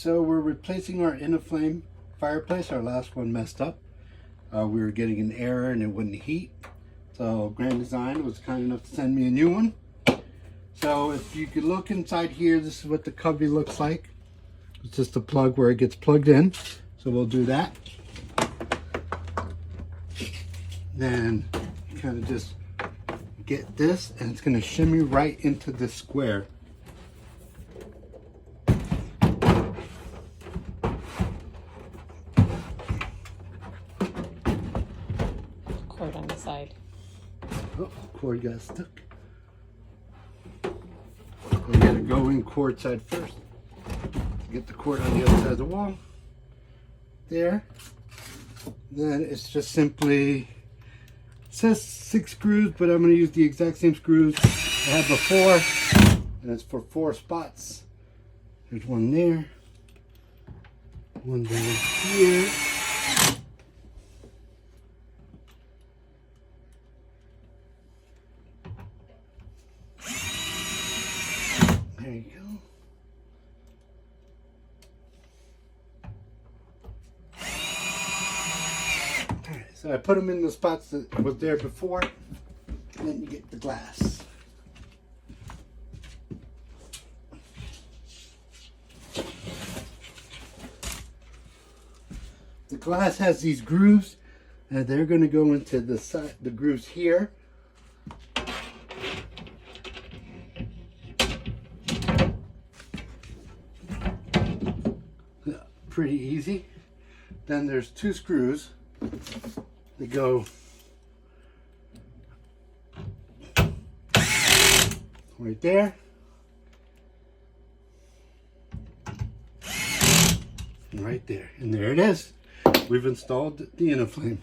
So we're replacing our Innoflame fireplace. Our last one messed up. We were getting an error and it wouldn't heat. So Grand Design was kind enough to send me a new one. So if you could look inside here, this is what the cubby looks like. It's just a plug where it gets plugged in. So we'll do that. Then kind of just get this, and it's going to shimmy right into the square. Cord on the side. Oh, cord got stuck. We gotta go in cord side first. Get the cord on the other side of the wall. There. Then it's just simply, it says 6 screws, but I'm gonna use the exact same screws I had before. And it's for 4 spots. There's one there. One down here. There you go. Alright, so I put them in the spots that was there before, and then you get the glass. The glass has these grooves, and they're going to go into the side, the grooves here. Pretty easy. Then there's 2 screws that go right there, and right there, and there it is. We've installed the Innoflame.